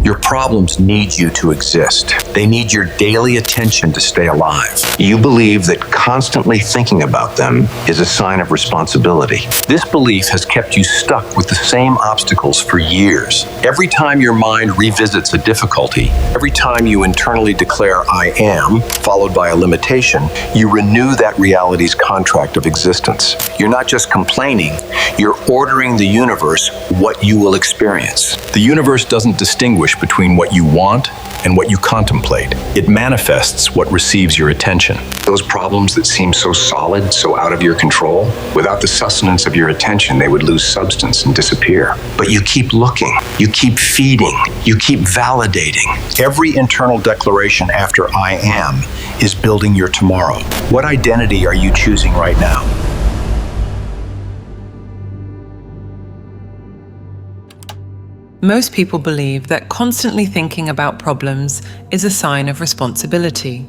Your problems need you to exist. They need your daily attention to stay alive. You believe that constantly thinking about them is a sign of responsibility. This belief has kept you stuck with the same obstacles for years. Every time your mind revisits a difficulty, every time you internally declare "I am," followed by a limitation, you renew that reality's contract of existence. You're not just complaining, you're ordering the universe what you will experience. The universe doesn't distinguish between what you want and what you contemplate. It manifests what receives your attention. Those problems that seem so solid, so out of your control, without the sustenance of your attention, they would lose substance and disappear. But you keep looking, you keep feeding, you keep validating. Every internal declaration after "I am" is building your tomorrow. What identity are you choosing right now? Most people believe that constantly thinking about problems is a sign of responsibility.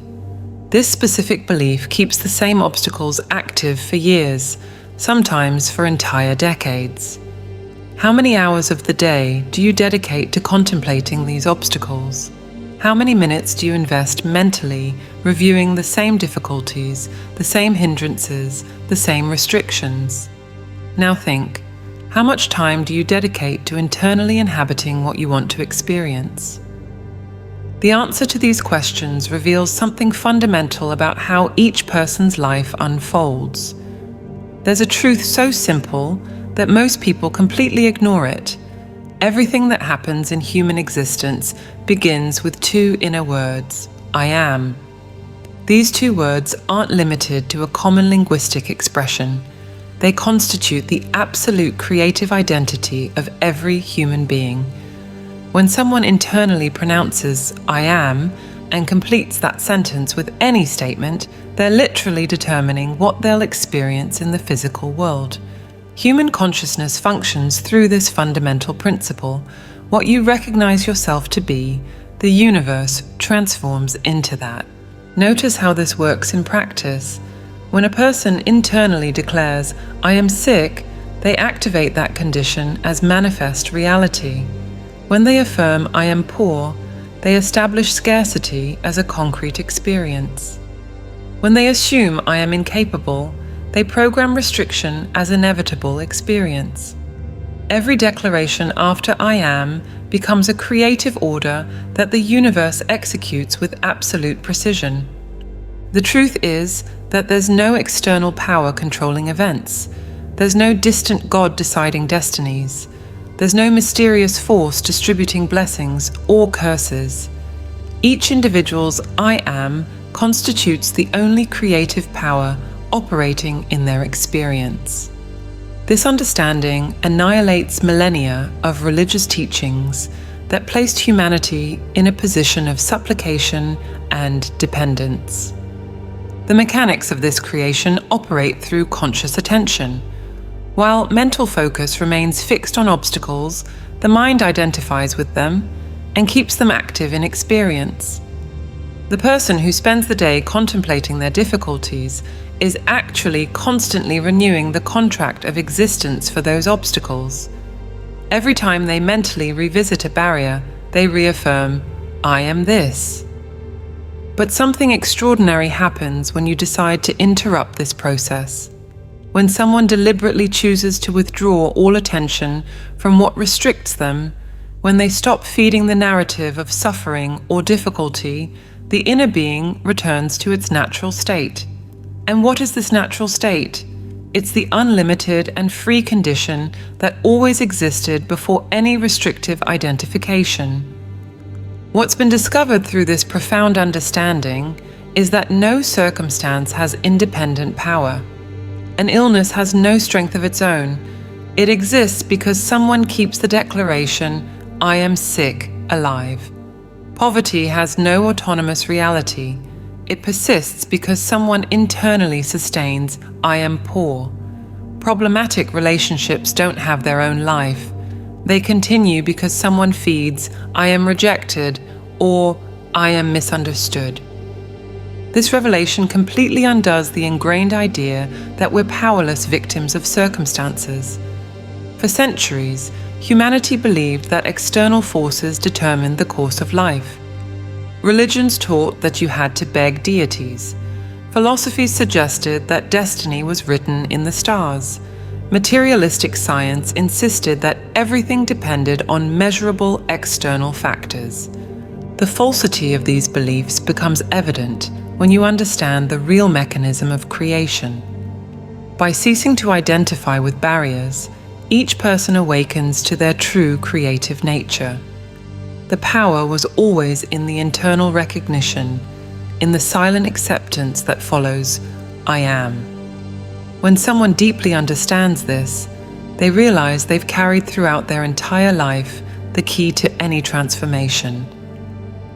This specific belief keeps the same obstacles active for years, sometimes for entire decades. How many hours of the day do you dedicate to contemplating these obstacles? How many minutes do you invest mentally reviewing the same difficulties, the same hindrances, the same restrictions? Now think. How much time do you dedicate to internally inhabiting what you want to experience? The answer to these questions reveals something fundamental about how each person's life unfolds. There's a truth so simple that most people completely ignore it. Everything that happens in human existence begins with two inner words, "I am." These two words aren't limited to a common linguistic expression. They constitute the absolute creative identity of every human being. When someone internally pronounces "I am" and completes that sentence with any statement, they're literally determining what they'll experience in the physical world. Human consciousness functions through this fundamental principle. What you recognize yourself to be, the universe transforms into that. Notice how this works in practice. When a person internally declares, "I am sick," they activate that condition as manifest reality. When they affirm, "I am poor," they establish scarcity as a concrete experience. When they assume, "I am incapable," they program restriction as inevitable experience. Every declaration after "I am" becomes a creative order that the universe executes with absolute precision. The truth is that there's no external power controlling events. There's no distant God deciding destinies. There's no mysterious force distributing blessings or curses. Each individual's "I am" constitutes the only creative power operating in their experience. This understanding annihilates millennia of religious teachings that placed humanity in a position of supplication and dependence. The mechanics of this creation operate through conscious attention. While mental focus remains fixed on obstacles, the mind identifies with them and keeps them active in experience. The person who spends the day contemplating their difficulties is actually constantly renewing the contract of existence for those obstacles. Every time they mentally revisit a barrier, they reaffirm, "I am this." But something extraordinary happens when you decide to interrupt this process. When someone deliberately chooses to withdraw all attention from what restricts them, when they stop feeding the narrative of suffering or difficulty, the inner being returns to its natural state. And what is this natural state? It's the unlimited and free condition that always existed before any restrictive identification. What's been discovered through this profound understanding is that no circumstance has independent power. An illness has no strength of its own. It exists because someone keeps the declaration, "I am sick," alive. Poverty has no autonomous reality. It persists because someone internally sustains, "I am poor." Problematic relationships don't have their own life. They continue because someone feeds, "I am rejected," or "I am misunderstood." This revelation completely undoes the ingrained idea that we're powerless victims of circumstances. For centuries, humanity believed that external forces determined the course of life. Religions taught that you had to beg deities. Philosophies suggested that destiny was written in the stars. Materialistic science insisted that everything depended on measurable external factors. The falsity of these beliefs becomes evident when you understand the real mechanism of creation. By ceasing to identify with barriers, each person awakens to their true creative nature. The power was always in the internal recognition, in the silent acceptance that follows, "I am." When someone deeply understands this, they realize they've carried throughout their entire life the key to any transformation.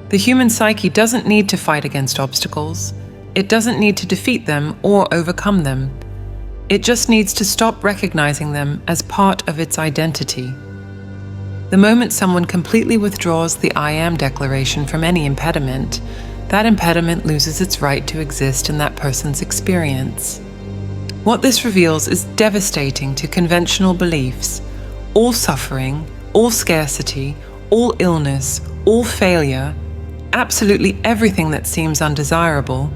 The human psyche doesn't need to fight against obstacles. It doesn't need to defeat them or overcome them. It just needs to stop recognizing them as part of its identity. The moment someone completely withdraws the I am declaration from any impediment, that impediment loses its right to exist in that person's experience. What this reveals is devastating to conventional beliefs. All suffering, all scarcity, all illness, all failure, absolutely everything that seems undesirable,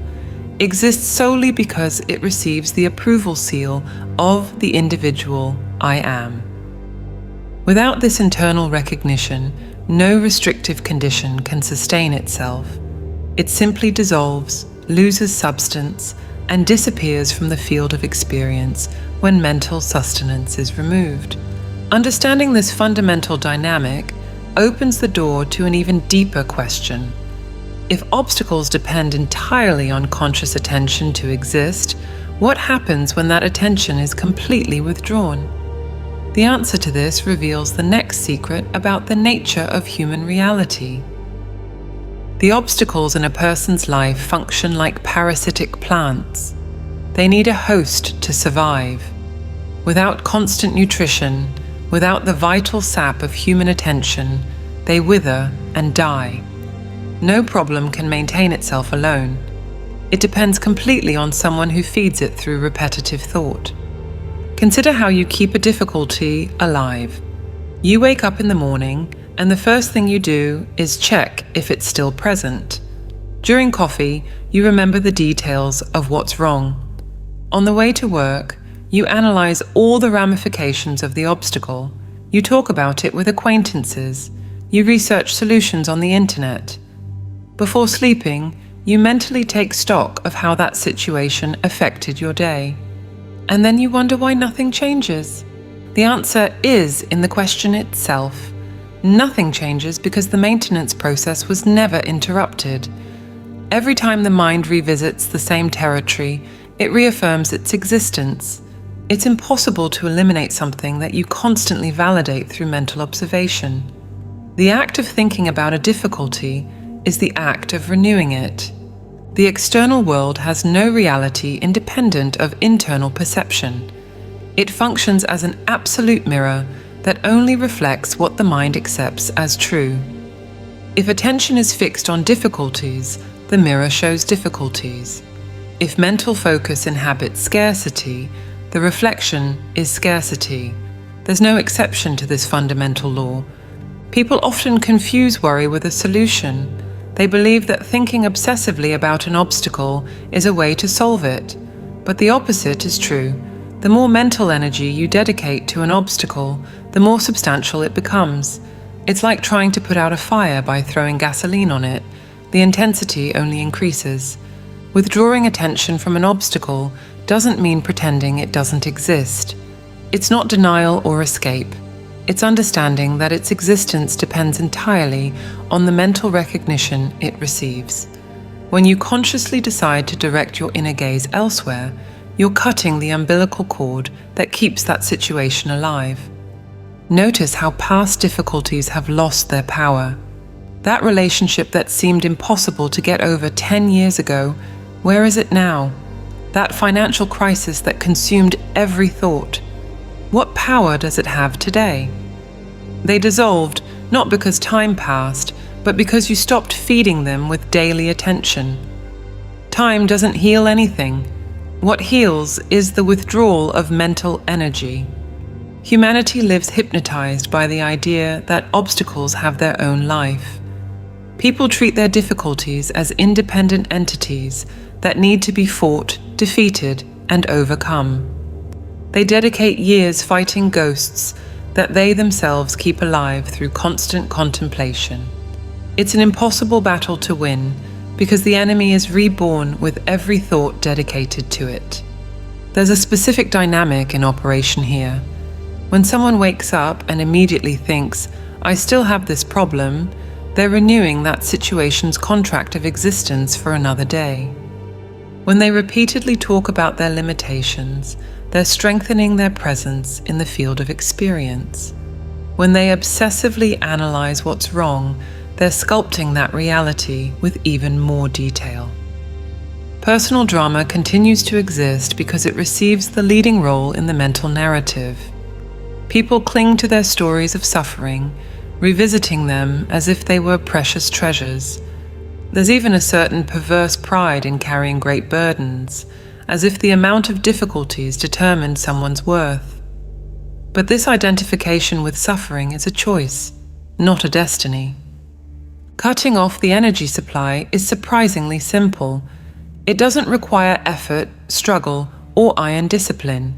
exists solely because it receives the approval seal of the individual I am. Without this internal recognition, no restrictive condition can sustain itself. It simply dissolves, loses substance, and disappears from the field of experience when mental sustenance is removed. Understanding this fundamental dynamic opens the door to an even deeper question. If obstacles depend entirely on conscious attention to exist, what happens when that attention is completely withdrawn? The answer to this reveals the next secret about the nature of human reality. The obstacles in a person's life function like parasitic plants. They need a host to survive. Without constant nutrition, without the vital sap of human attention, they wither and die. No problem can maintain itself alone. It depends completely on someone who feeds it through repetitive thought. Consider how you keep a difficulty alive. You wake up in the morning, and the first thing you do is check if it's still present. During coffee, you remember the details of what's wrong. On the way to work, you analyze all the ramifications of the obstacle. You talk about it with acquaintances. You research solutions on the internet. Before sleeping, you mentally take stock of how that situation affected your day. And then you wonder why nothing changes. The answer is in the question itself. Nothing changes because the maintenance process was never interrupted. Every time the mind revisits the same territory, it reaffirms its existence. It's impossible to eliminate something that you constantly validate through mental observation. The act of thinking about a difficulty is the act of renewing it. The external world has no reality independent of internal perception. It functions as an absolute mirror that only reflects what the mind accepts as true. If attention is fixed on difficulties, the mirror shows difficulties. If mental focus inhabits scarcity, the reflection is scarcity. There's no exception to this fundamental law. People often confuse worry with a solution. They believe that thinking obsessively about an obstacle is a way to solve it. But the opposite is true. The more mental energy you dedicate to an obstacle, the more substantial it becomes. It's like trying to put out a fire by throwing gasoline on it. The intensity only increases. Withdrawing attention from an obstacle doesn't mean pretending it doesn't exist. It's not denial or escape. It's understanding that its existence depends entirely on the mental recognition it receives. When you consciously decide to direct your inner gaze elsewhere, you're cutting the umbilical cord that keeps that situation alive. Notice how past difficulties have lost their power. That relationship that seemed impossible to get over 10 years ago, where is it now? That financial crisis that consumed every thought, what power does it have today? They dissolved, not because time passed, but because you stopped feeding them with daily attention. Time doesn't heal anything. What heals is the withdrawal of mental energy. Humanity lives hypnotized by the idea that obstacles have their own life. People treat their difficulties as independent entities that need to be fought, defeated, and overcome. They dedicate years fighting ghosts that they themselves keep alive through constant contemplation. It's an impossible battle to win because the enemy is reborn with every thought dedicated to it. There's a specific dynamic in operation here. When someone wakes up and immediately thinks, "I still have this problem," they're renewing that situation's contract of existence for another day. When they repeatedly talk about their limitations, they're strengthening their presence in the field of experience. When they obsessively analyze what's wrong, they're sculpting that reality with even more detail. Personal drama continues to exist because it receives the leading role in the mental narrative. People cling to their stories of suffering, revisiting them as if they were precious treasures. There's even a certain perverse pride in carrying great burdens, as if the amount of difficulties determined someone's worth. But this identification with suffering is a choice, not a destiny. Cutting off the energy supply is surprisingly simple. It doesn't require effort, struggle, or iron discipline.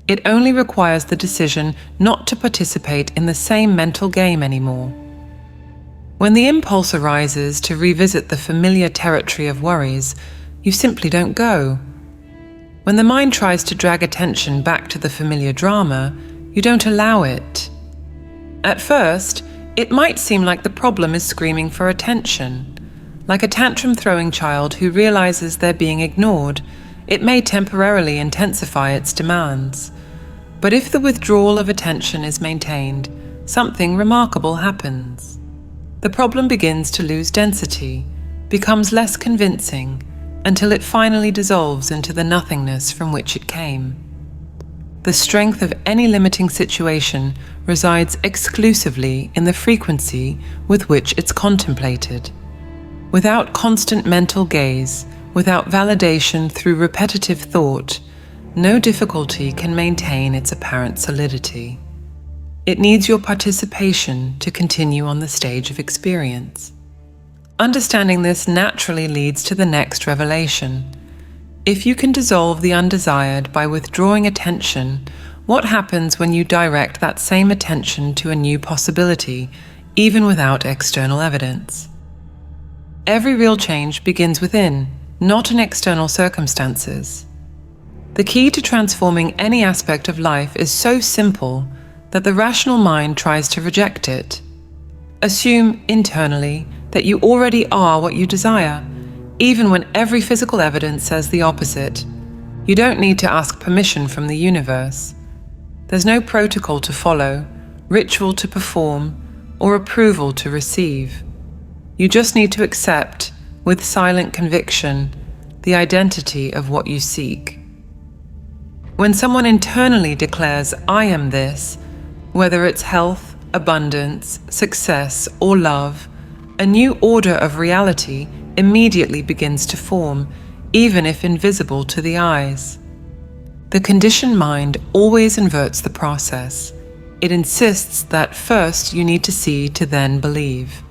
It only requires the decision not to participate in the same mental game anymore. When the impulse arises to revisit the familiar territory of worries, you simply don't go. When the mind tries to drag attention back to the familiar drama, you don't allow it. At first, it might seem like the problem is screaming for attention. Like a tantrum-throwing child who realizes they're being ignored, it may temporarily intensify its demands. But if the withdrawal of attention is maintained, something remarkable happens. The problem begins to lose density, becomes less convincing, until it finally dissolves into the nothingness from which it came. The strength of any limiting situation resides exclusively in the frequency with which it's contemplated. Without constant mental gaze, without validation through repetitive thought, no difficulty can maintain its apparent solidity. It needs your participation to continue on the stage of experience. Understanding this naturally leads to the next revelation. If you can dissolve the undesired by withdrawing attention, what happens when you direct that same attention to a new possibility, even without external evidence? Every real change begins within, not in external circumstances. The key to transforming any aspect of life is so simple that the rational mind tries to reject it. Assume internally that you already are what you desire, even when every physical evidence says the opposite. You don't need to ask permission from the universe. There's no protocol to follow, ritual to perform, or approval to receive. You just need to accept, with silent conviction, the identity of what you seek. When someone internally declares, "I am this," whether it's health, abundance, success, or love, a new order of reality immediately begins to form, even if invisible to the eyes. The conditioned mind always inverts the process. It insists that first you need to see to then believe.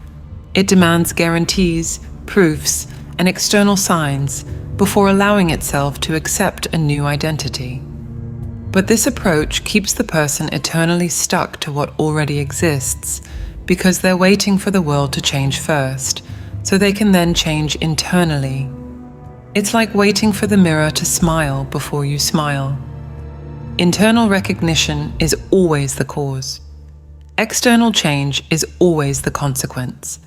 It demands guarantees, proofs, and external signs before allowing itself to accept a new identity. But this approach keeps the person eternally stuck to what already exists, because they're waiting for the world to change first, so they can then change internally. It's like waiting for the mirror to smile before you smile. Internal recognition is always the cause. External change is always the consequence.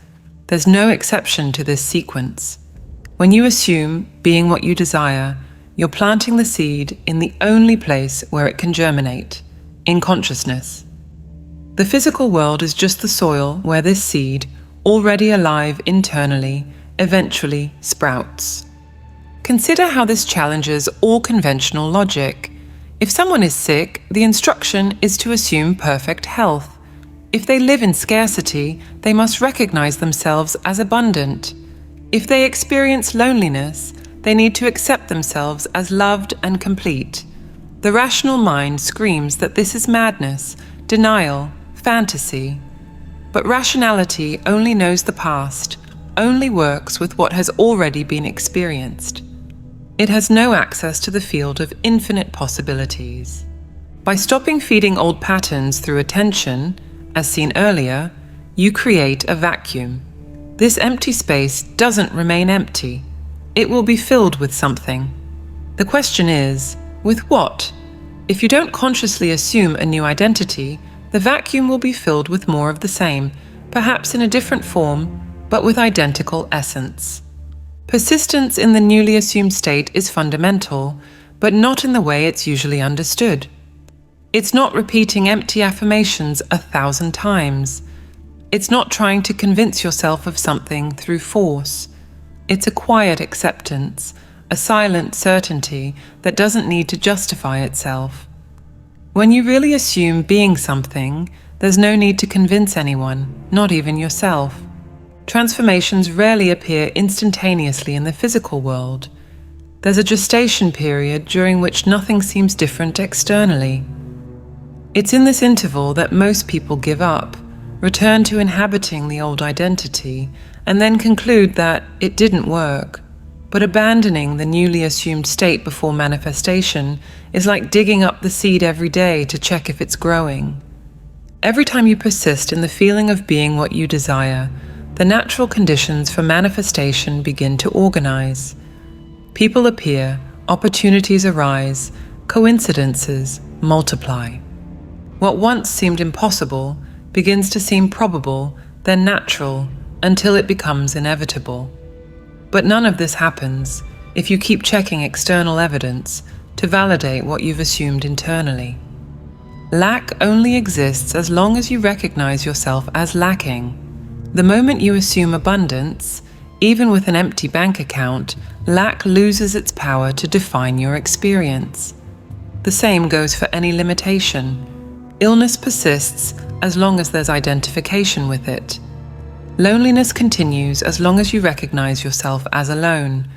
There's no exception to this sequence. When you assume being what you desire, you're planting the seed in the only place where it can germinate, in consciousness. The physical world is just the soil where this seed, already alive internally, eventually sprouts. Consider how this challenges all conventional logic. If someone is sick, the instruction is to assume perfect health. If they live in scarcity, they must recognize themselves as abundant. If they experience loneliness, they need to accept themselves as loved and complete. The rational mind screams that this is madness, denial, fantasy. But rationality only knows the past, only works with what has already been experienced. It has no access to the field of infinite possibilities. By stopping feeding old patterns through attention, as seen earlier, you create a vacuum. This empty space doesn't remain empty. It will be filled with something. The question is, with what? If you don't consciously assume a new identity, the vacuum will be filled with more of the same, perhaps in a different form, but with identical essence. Persistence in the newly assumed state is fundamental, but not in the way it's usually understood. It's not repeating empty affirmations 1,000 times. It's not trying to convince yourself of something through force. It's a quiet acceptance, a silent certainty that doesn't need to justify itself. When you really assume being something, there's no need to convince anyone, not even yourself. Transformations rarely appear instantaneously in the physical world. There's a gestation period during which nothing seems different externally. It's in this interval that most people give up, return to inhabiting the old identity, and then conclude that it didn't work. But abandoning the newly assumed state before manifestation is like digging up the seed every day to check if it's growing. Every time you persist in the feeling of being what you desire, the natural conditions for manifestation begin to organize. People appear, opportunities arise, coincidences multiply. What once seemed impossible begins to seem probable, then natural, until it becomes inevitable. But none of this happens if you keep checking external evidence to validate what you've assumed internally. Lack only exists as long as you recognize yourself as lacking. The moment you assume abundance, even with an empty bank account, lack loses its power to define your experience. The same goes for any limitation. Illness persists as long as there's identification with it. Loneliness continues as long as you recognize yourself as alone.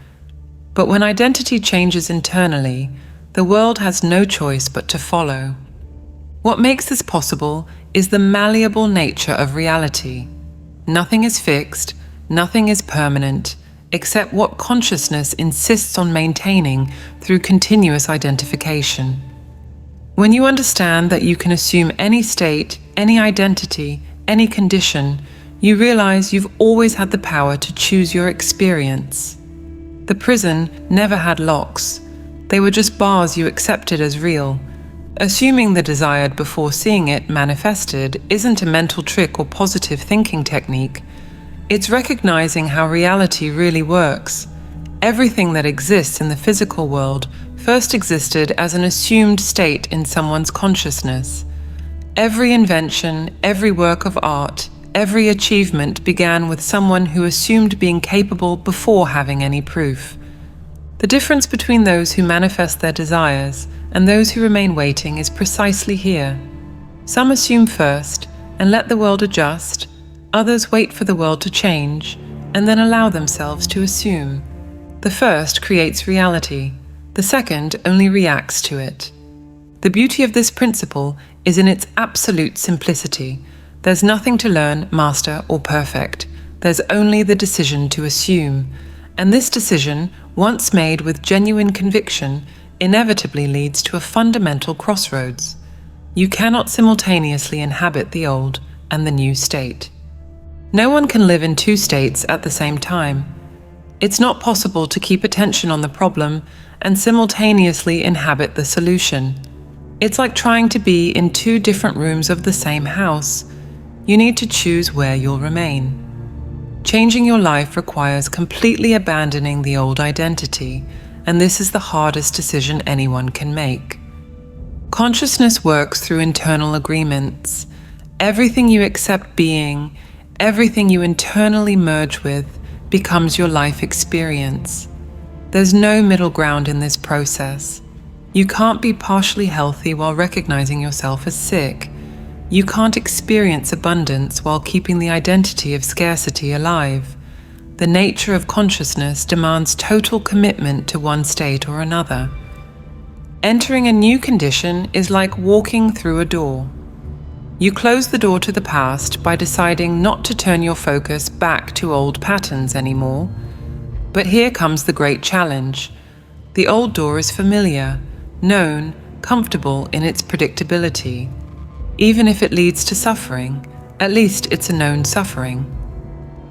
But when identity changes internally, the world has no choice but to follow. What makes this possible is the malleable nature of reality. Nothing is fixed, nothing is permanent, except what consciousness insists on maintaining through continuous identification. When you understand that you can assume any state, any identity, any condition, you realize you've always had the power to choose your experience. The prison never had locks. They were just bars you accepted as real. Assuming the desired before seeing it manifested isn't a mental trick or positive thinking technique. It's recognizing how reality really works. Everything that exists in the physical world first existed as an assumed state in someone's consciousness. Every invention, every work of art, every achievement began with someone who assumed being capable before having any proof. The difference between those who manifest their desires and those who remain waiting is precisely here. Some assume first and let the world adjust, others wait for the world to change and then allow themselves to assume. The first creates reality, the second only reacts to it. The beauty of this principle is in its absolute simplicity. There's nothing to learn, master, or perfect. There's only the decision to assume. And this decision, once made with genuine conviction, inevitably leads to a fundamental crossroads. You cannot simultaneously inhabit the old and the new state. No one can live in two states at the same time. It's not possible to keep attention on the problem and simultaneously inhabit the solution. It's like trying to be in two different rooms of the same house. You need to choose where you'll remain. Changing your life requires completely abandoning the old identity, and this is the hardest decision anyone can make. Consciousness works through internal agreements. Everything you accept being, everything you internally merge with, becomes your life experience. There's no middle ground in this process. You can't be partially healthy while recognizing yourself as sick. You can't experience abundance while keeping the identity of scarcity alive. The nature of consciousness demands total commitment to one state or another. Entering a new condition is like walking through a door. You close the door to the past by deciding not to turn your focus back to old patterns anymore. But here comes the great challenge. The old door is familiar, known, comfortable in its predictability. Even if it leads to suffering, at least it's a known suffering.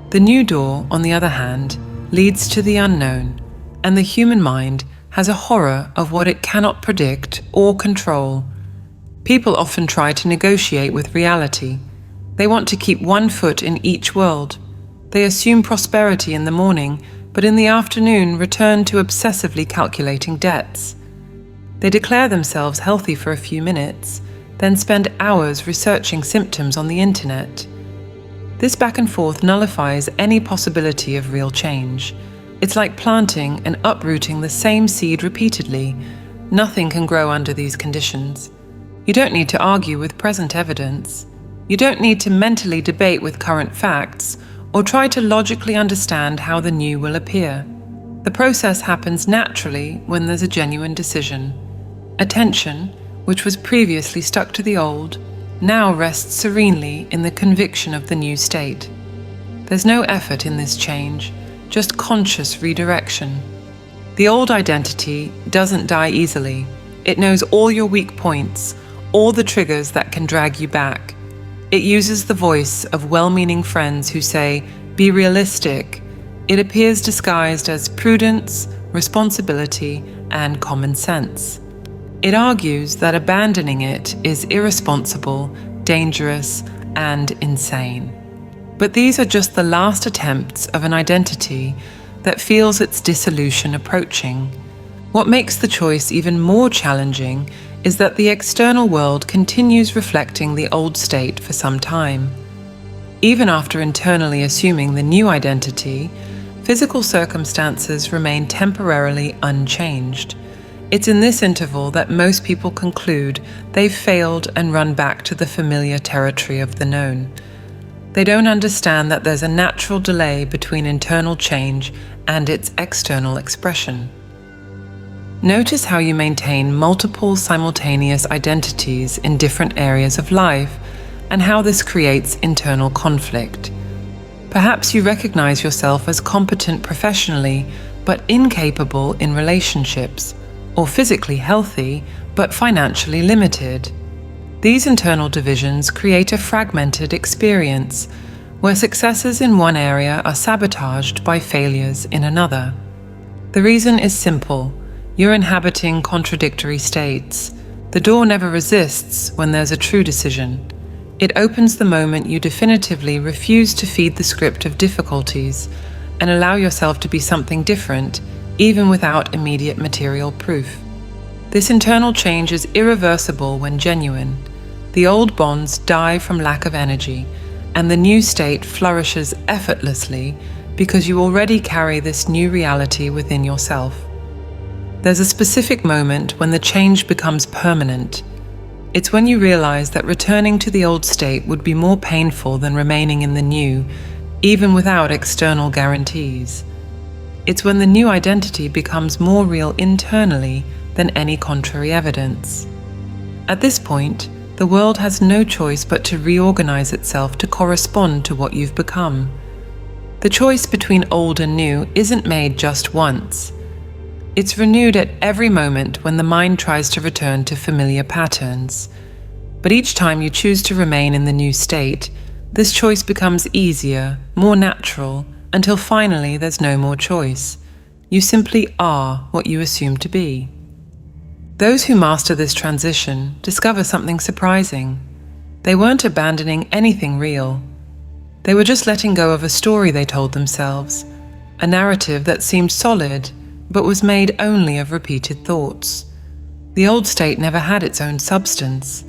The new door, on the other hand, leads to the unknown, and the human mind has a horror of what it cannot predict or control. People often try to negotiate with reality. They want to keep one foot in each world. They assume prosperity in the morning, but in the afternoon return to obsessively calculating debts. They declare themselves healthy for a few minutes, then spend hours researching symptoms on the internet. This back and forth nullifies any possibility of real change. It's like planting and uprooting the same seed repeatedly. Nothing can grow under these conditions. You don't need to argue with present evidence. You don't need to mentally debate with current facts or try to logically understand how the new will appear. The process happens naturally when there's a genuine decision. Attention, which was previously stuck to the old, now rests serenely in the conviction of the new state. There's no effort in this change, just conscious redirection. The old identity doesn't die easily. It knows all your weak points, all the triggers that can drag you back. It uses the voice of well-meaning friends who say, "Be realistic." It appears disguised as prudence, responsibility, and common sense. It argues that abandoning it is irresponsible, dangerous, and insane. But these are just the last attempts of an identity that feels its dissolution approaching. What makes the choice even more challenging is that the external world continues reflecting the old state for some time. Even after internally assuming the new identity, physical circumstances remain temporarily unchanged. It's in this interval that most people conclude they've failed and run back to the familiar territory of the known. They don't understand that there's a natural delay between internal change and its external expression. Notice how you maintain multiple simultaneous identities in different areas of life and how this creates internal conflict. Perhaps you recognize yourself as competent professionally but incapable in relationships, or physically healthy but financially limited. These internal divisions create a fragmented experience where successes in one area are sabotaged by failures in another. The reason is simple. You're inhabiting contradictory states. The door never resists when there's a true decision. It opens the moment you definitively refuse to feed the script of difficulties and allow yourself to be something different, even without immediate material proof. This internal change is irreversible when genuine. The old bonds die from lack of energy, and the new state flourishes effortlessly because you already carry this new reality within yourself. There's a specific moment when the change becomes permanent. It's when you realize that returning to the old state would be more painful than remaining in the new, even without external guarantees. It's when the new identity becomes more real internally than any contrary evidence. At this point, the world has no choice but to reorganize itself to correspond to what you've become. The choice between old and new isn't made just once. It's renewed at every moment when the mind tries to return to familiar patterns. But each time you choose to remain in the new state, this choice becomes easier, more natural, until finally there's no more choice. You simply are what you assume to be. Those who master this transition discover something surprising. They weren't abandoning anything real. They were just letting go of a story they told themselves, a narrative that seemed solid, but was made only of repeated thoughts. The old state never had its own substance.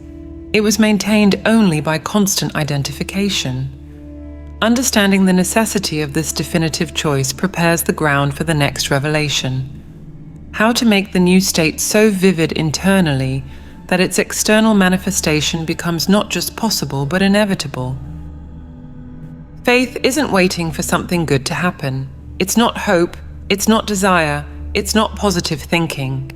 It was maintained only by constant identification. Understanding the necessity of this definitive choice prepares the ground for the next revelation. How to make the new state so vivid internally that its external manifestation becomes not just possible but inevitable. Faith isn't waiting for something good to happen. It's not hope, it's not desire, it's not positive thinking.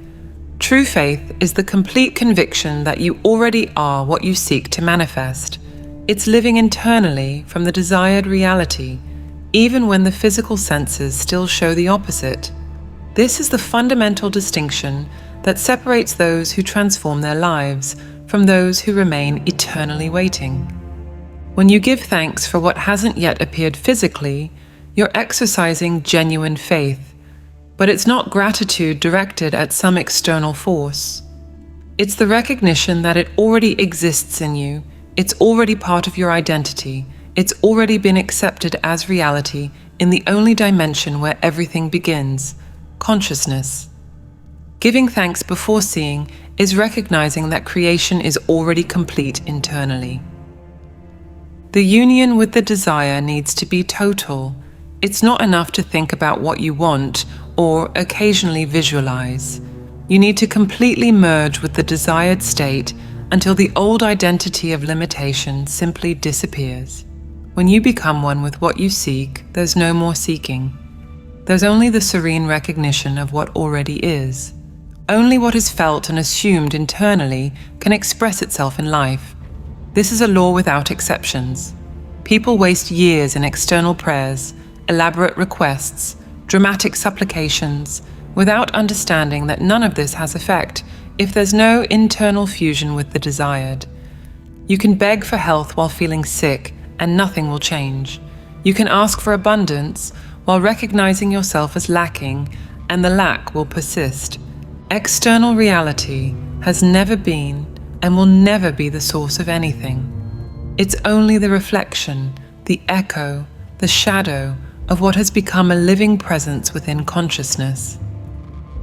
True faith is the complete conviction that you already are what you seek to manifest. It's living internally from the desired reality, even when the physical senses still show the opposite. This is the fundamental distinction that separates those who transform their lives from those who remain eternally waiting. When you give thanks for what hasn't yet appeared physically, you're exercising genuine faith, but it's not gratitude directed at some external force. It's the recognition that it already exists in you, it's already part of your identity, it's already been accepted as reality in the only dimension where everything begins, consciousness. Giving thanks before seeing is recognizing that creation is already complete internally. The union with the desire needs to be total. It's not enough to think about what you want or occasionally visualize. You need to completely merge with the desired state until the old identity of limitation simply disappears. When you become one with what you seek, there's no more seeking. There's only the serene recognition of what already is. Only what is felt and assumed internally can express itself in life. This is a law without exceptions. People waste years in external prayers, elaborate requests, dramatic supplications, without understanding that none of this has effect if there's no internal fusion with the desired. You can beg for health while feeling sick, and nothing will change. You can ask for abundance while recognizing yourself as lacking, and the lack will persist. External reality has never been and will never be the source of anything. It's only the reflection, the echo, the shadow of what has become a living presence within consciousness.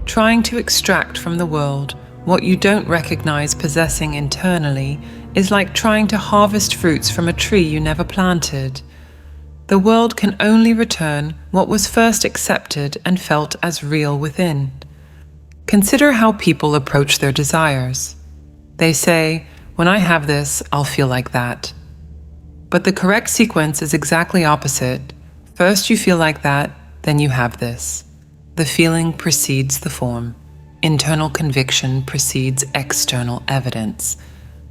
Trying to extract from the world what you don't recognize possessing internally is like trying to harvest fruits from a tree you never planted. The world can only return what was first accepted and felt as real within. Consider how people approach their desires. They say, "When I have this, I'll feel like that." But the correct sequence is exactly opposite. First you feel like that, then you have this. The feeling precedes the form. Internal conviction precedes external evidence.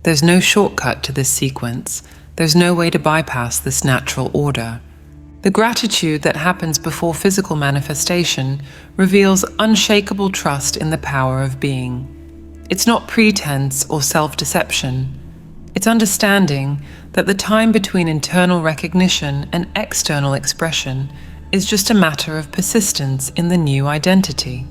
There's no shortcut to this sequence. There's no way to bypass this natural order. The gratitude that happens before physical manifestation reveals unshakable trust in the power of being. It's not pretense or self-deception. It's understanding that the time between internal recognition and external expression is just a matter of persistence in the new identity.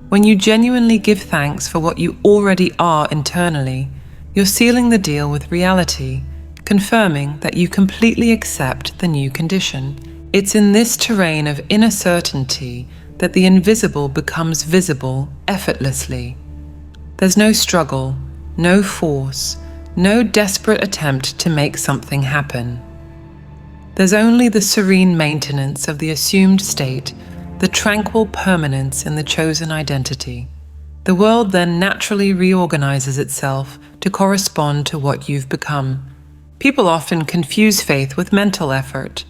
When you genuinely give thanks for what you already are internally, you're sealing the deal with reality, confirming that you completely accept the new condition. It's in this terrain of inner certainty that the invisible becomes visible effortlessly. There's no struggle, no force, no desperate attempt to make something happen. There's only the serene maintenance of the assumed state, the tranquil permanence in the chosen identity. The world then naturally reorganizes itself to correspond to what you've become. People often confuse faith with mental effort.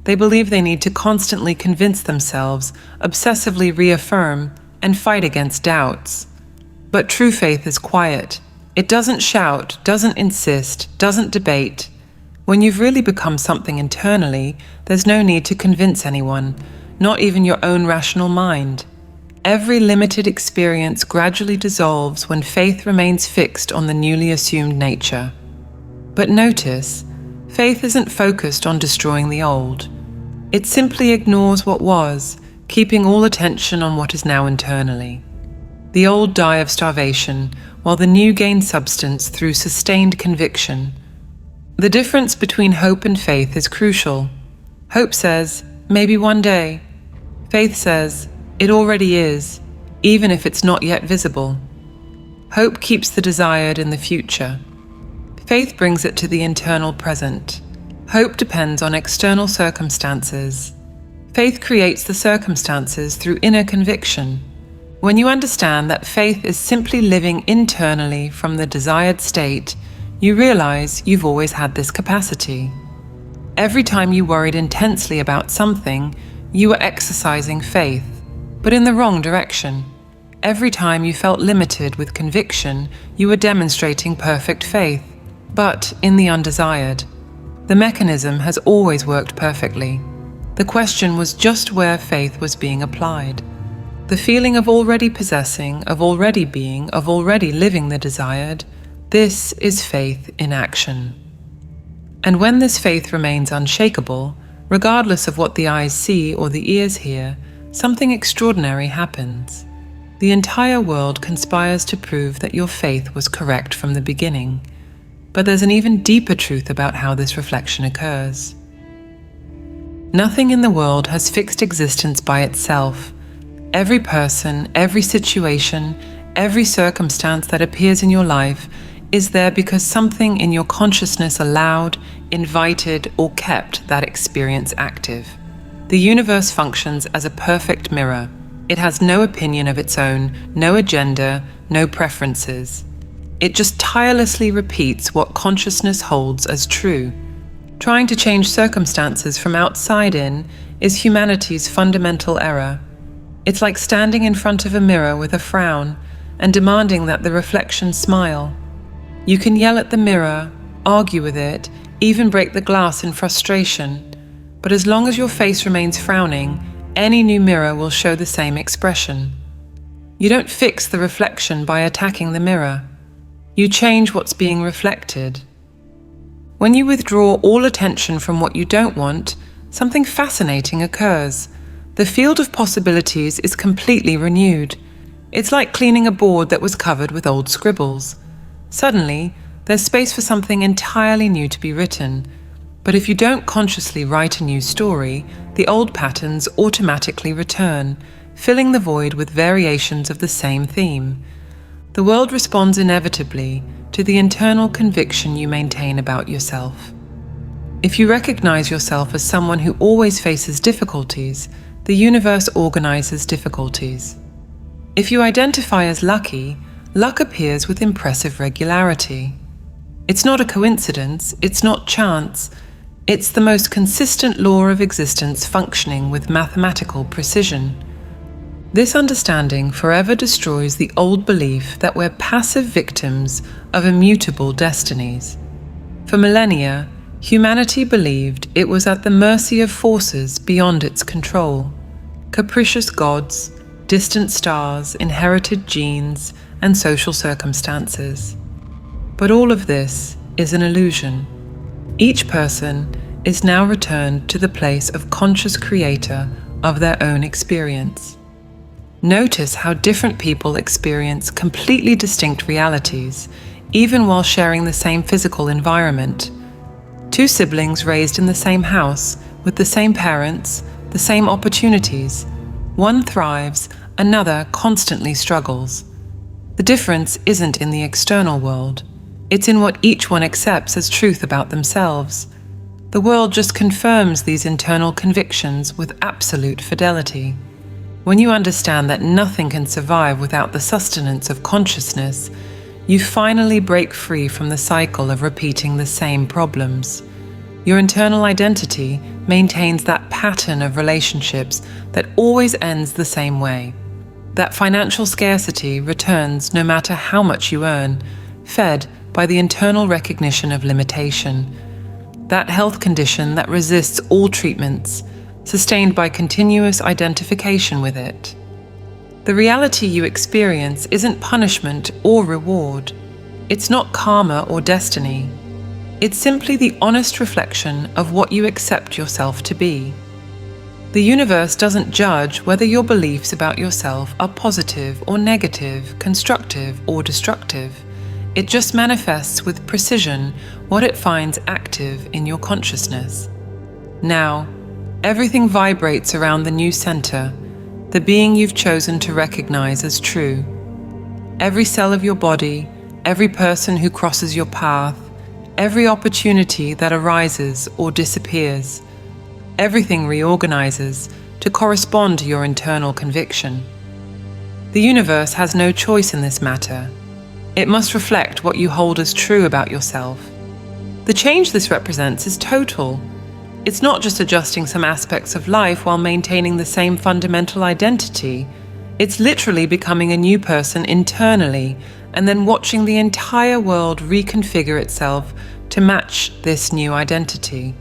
They believe they need to constantly convince themselves, obsessively reaffirm, and fight against doubts. But true faith is quiet. It doesn't shout, doesn't insist, doesn't debate. When you've really become something internally, there's no need to convince anyone, not even your own rational mind. Every limited experience gradually dissolves when faith remains fixed on the newly assumed nature. But notice, faith isn't focused on destroying the old. It simply ignores what was, keeping all attention on what is now internally. The old die of starvation, while the new gain substance through sustained conviction. The difference between hope and faith is crucial. Hope says, maybe one day. Faith says, it already is, even if it's not yet visible. Hope keeps the desired in the future. Faith brings it to the internal present. Hope depends on external circumstances. Faith creates the circumstances through inner conviction. When you understand that faith is simply living internally from the desired state, you realize you've always had this capacity. Every time you worried intensely about something, you were exercising faith, but in the wrong direction. Every time you felt limited with conviction, you were demonstrating perfect faith, but in the undesired. The mechanism has always worked perfectly. The question was just where faith was being applied. The feeling of already possessing, of already being, of already living the desired, this is faith in action. And when this faith remains unshakable, regardless of what the eyes see or the ears hear, something extraordinary happens. The entire world conspires to prove that your faith was correct from the beginning. But there's an even deeper truth about how this reflection occurs. Nothing in the world has fixed existence by itself. Every person, every situation, every circumstance that appears in your life is there because something in your consciousness allowed, invited, or kept that experience active. The universe functions as a perfect mirror. It has no opinion of its own, no agenda, no preferences. It just tirelessly repeats what consciousness holds as true. Trying to change circumstances from outside in is humanity's fundamental error. It's like standing in front of a mirror with a frown and demanding that the reflection smile. You can yell at the mirror, argue with it, even break the glass in frustration, but as long as your face remains frowning, any new mirror will show the same expression. You don't fix the reflection by attacking the mirror. You change what's being reflected. When you withdraw all attention from what you don't want, something fascinating occurs. The field of possibilities is completely renewed. It's like cleaning a board that was covered with old scribbles. Suddenly, there's space for something entirely new to be written. But if you don't consciously write a new story, the old patterns automatically return, filling the void with variations of the same theme. The world responds inevitably to the internal conviction you maintain about yourself. If you recognize yourself as someone who always faces difficulties, the universe organizes difficulties. If you identify as lucky, luck appears with impressive regularity. It's not a coincidence, it's not chance, it's the most consistent law of existence functioning with mathematical precision. This understanding forever destroys the old belief that we're passive victims of immutable destinies. For millennia, humanity believed it was at the mercy of forces beyond its control. Capricious gods, distant stars, inherited genes, and social circumstances. But all of this is an illusion. Each person is now returned to the place of conscious creator of their own experience. Notice how different people experience completely distinct realities, even while sharing the same physical environment. Two siblings raised in the same house, with the same parents, the same opportunities. One thrives, another constantly struggles. The difference isn't in the external world. It's in what each one accepts as truth about themselves. The world just confirms these internal convictions with absolute fidelity. When you understand that nothing can survive without the sustenance of consciousness, you finally break free from the cycle of repeating the same problems. Your internal identity maintains that pattern of relationships that always ends the same way. That financial scarcity returns no matter how much you earn, fed by the internal recognition of limitation. That health condition that resists all treatments, sustained by continuous identification with it. The reality you experience isn't punishment or reward. It's not karma or destiny. It's simply the honest reflection of what you accept yourself to be. The universe doesn't judge whether your beliefs about yourself are positive or negative, constructive or destructive. It just manifests with precision what it finds active in your consciousness. Now, everything vibrates around the new center, the being you've chosen to recognize as true. Every cell of your body, every person who crosses your path, every opportunity that arises or disappears, everything reorganizes to correspond to your internal conviction. The universe has no choice in this matter. It must reflect what you hold as true about yourself. The change this represents is total. It's not just adjusting some aspects of life while maintaining the same fundamental identity. It's literally becoming a new person internally and then watching the entire world reconfigure itself to match this new identity.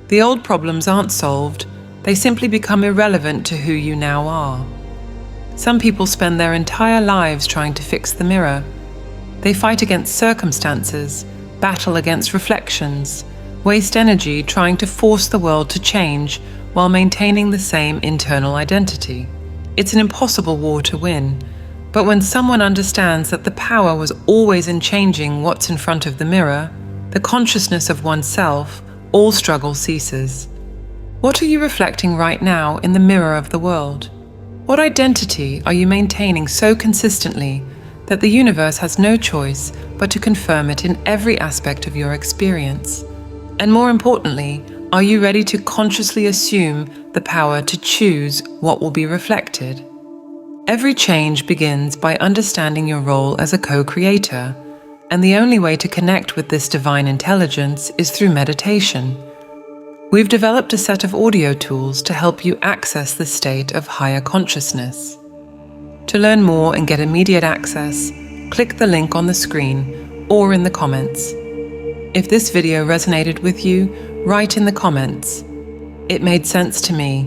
The old problems aren't solved, they simply become irrelevant to who you now are. Some people spend their entire lives trying to fix the mirror. They fight against circumstances, battle against reflections, waste energy trying to force the world to change while maintaining the same internal identity. It's an impossible war to win, but when someone understands that the power was always in changing what's in front of the mirror, the consciousness of oneself, all struggle ceases. What are you reflecting right now in the mirror of the world? What identity are you maintaining so consistently that the universe has no choice but to confirm it in every aspect of your experience? And more importantly, are you ready to consciously assume the power to choose what will be reflected? Every change begins by understanding your role as a co-creator, and the only way to connect with this divine intelligence is through meditation. We've developed a set of audio tools to help you access the state of higher consciousness. To learn more and get immediate access, click the link on the screen or in the comments. If this video resonated with you, write in the comments, "It made sense to me,"